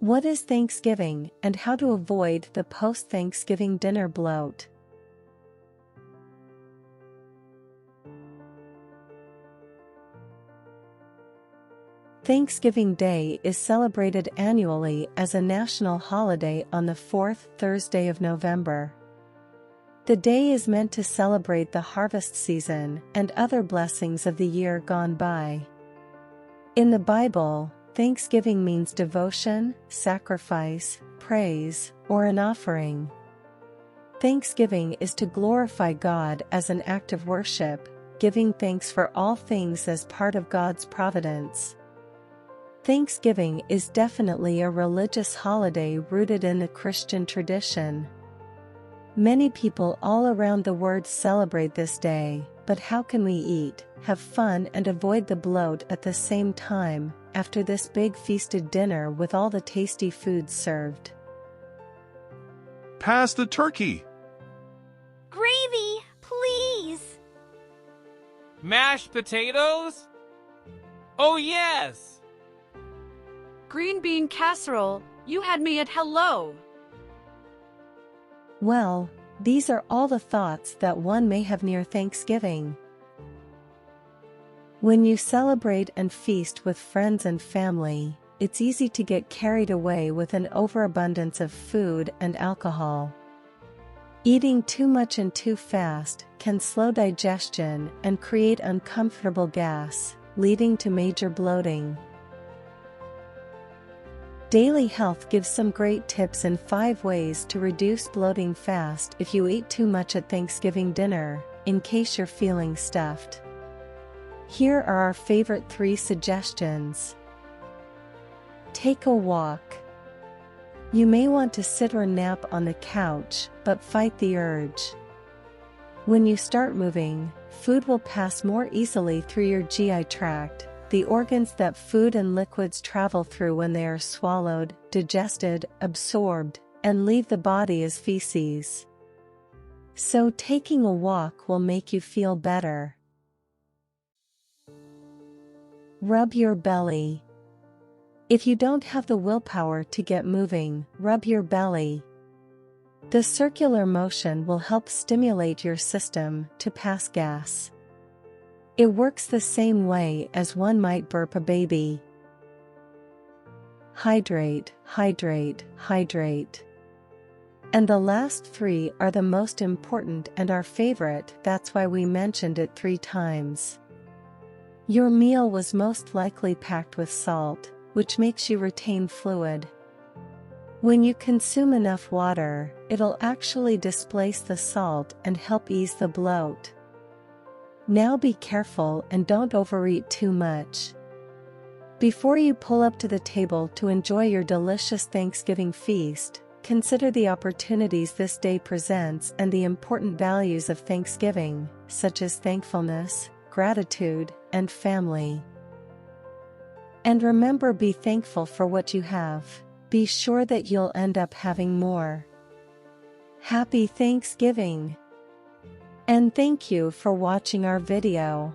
What is Thanksgiving and how to avoid the post-Thanksgiving dinner bloat? Thanksgiving Day is celebrated annually as a national holiday on the fourth Thursday of November. The day is meant to celebrate the harvest season and other blessings of the year gone by. In the Bible, Thanksgiving means devotion, sacrifice, praise, or an offering. Thanksgiving is to glorify God as an act of worship, giving thanks for all things as part of God's providence. Thanksgiving is definitely a religious holiday rooted in the Christian tradition. Many people all around the world celebrate this day, but how can we eat, have fun and avoid the bloat at the same time, after this big feasted dinner with all the tasty foods served? Pass the turkey. Gravy, please. Mashed potatoes? Oh yes! Green bean casserole, you had me at hello. Well, these are all the thoughts that one may have near Thanksgiving. When you celebrate and feast with friends and family, it's easy to get carried away with an overabundance of food and alcohol. Eating too much and too fast can slow digestion and create uncomfortable gas, leading to major bloating. Daily Health gives some great tips in 5 ways to reduce bloating fast if you ate too much at Thanksgiving dinner, in case you're feeling stuffed. Here are our favorite 3 suggestions. Take a walk. You may want to sit or nap on the couch, but fight the urge. When you start moving, food will pass more easily through your GI tract, the organs that food and liquids travel through when they are swallowed, digested, absorbed, and leave the body as feces. So taking a walk will make you feel better. Rub your belly. If you don't have the willpower to get moving, rub your belly. The circular motion will help stimulate your system to pass gas. It works the same way as one might burp a baby. Hydrate, hydrate, hydrate. And the last 3 are the most important and our favorite, that's why we mentioned it 3 times. Your meal was most likely packed with salt, which makes you retain fluid. When you consume enough water, it'll actually displace the salt and help ease the bloat. Now be careful and don't overeat too much. Before you pull up to the table to enjoy your delicious Thanksgiving feast, consider the opportunities this day presents and the important values of Thanksgiving, such as thankfulness, gratitude, and family. And remember, be thankful for what you have. Be sure that you'll end up having more. Happy Thanksgiving! And thank you for watching our video.